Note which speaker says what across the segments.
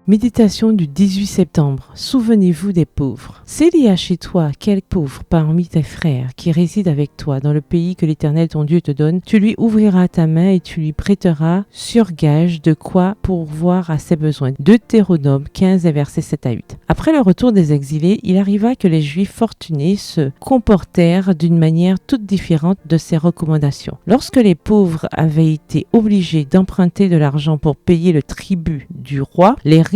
Speaker 1: Méditation du 18 septembre. Souvenez-vous des pauvres. S'il y a chez toi quelque pauvre parmi tes frères qui réside avec toi dans le pays que l'Éternel ton Dieu te donne, tu lui ouvriras ta main et tu lui prêteras sur gage de quoi pourvoir à ses besoins. Deutéronome 15 versets 7 à 8. Après le retour des exilés, il arriva que les Juifs fortunés se comportèrent d'une manière toute différente de ces recommandations. Lorsque les pauvres avaient été obligés d'emprunter de l'argent pour payer le tribut du roi, les riches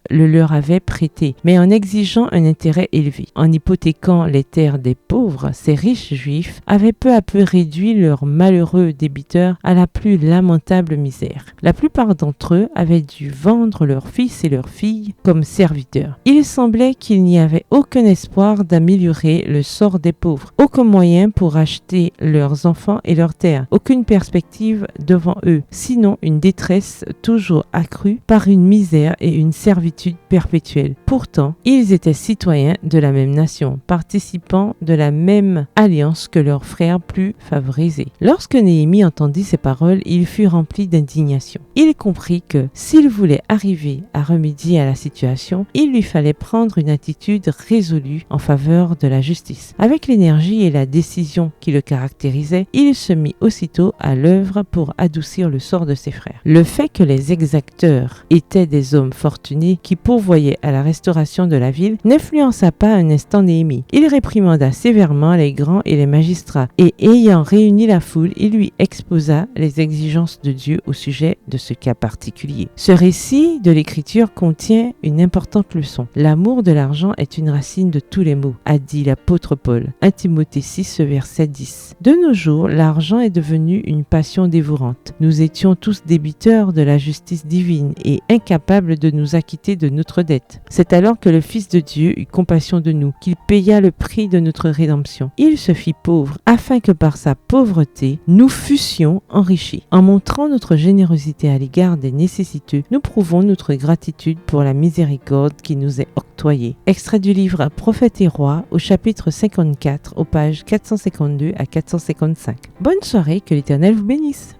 Speaker 1: le leur avaient prêté, mais en exigeant un intérêt élevé. En hypothéquant les terres des pauvres, ces riches juifs avaient peu à peu réduit leurs malheureux débiteurs à la plus lamentable misère. La plupart d'entre eux avaient dû vendre leurs fils et leurs filles comme serviteurs. Il semblait qu'il n'y avait aucun espoir d'améliorer le sort des pauvres, aucun moyen pour acheter leurs enfants et leurs terres, aucune perspective devant eux, sinon une détresse toujours accrue par une misère et une servitude perpétuelle. Pourtant, ils étaient citoyens de la même nation, participant de la même alliance que leurs frères plus favorisés. Lorsque Néhémie entendit ces paroles, il fut rempli d'indignation. Il comprit que s'il voulait arriver à remédier à la situation, il lui fallait prendre une attitude résolue en faveur de la justice. Avec l'énergie et la décision qui le caractérisaient, il se mit aussitôt à l'œuvre pour adoucir le sort de ses frères. Le fait que les exacteurs étaient des hommes fortunés qui pourvoyaient à la restauration de la ville n'influença pas un instant Néhémie. Il réprimanda sévèrement les grands et les magistrats et ayant réuni la foule, il lui exposa les exigences de Dieu au sujet de ce cas particulier. Ce récit de l'Écriture contient une importante leçon. L'amour de l'argent est une racine de tous les maux, a dit l'apôtre Paul. 1 Timothée 6, verset 10. De nos jours, l'argent est devenu une passion dévorante. Nous étions tous débiteurs de la justice divine et incapables de nous acquitter de notre dette. C'est alors que le Fils de Dieu eut compassion de nous, qu'il paya le prix de notre rédemption. Il se fit pauvre, afin que par sa pauvreté, nous fussions enrichis. En montrant notre générosité à l'égard des nécessiteux, nous prouvons notre gratitude pour la miséricorde qui nous est octroyée. Extrait du livre Prophètes et Rois, au chapitre 54, aux pages 452 à 455. Bonne soirée, que l'Éternel vous bénisse.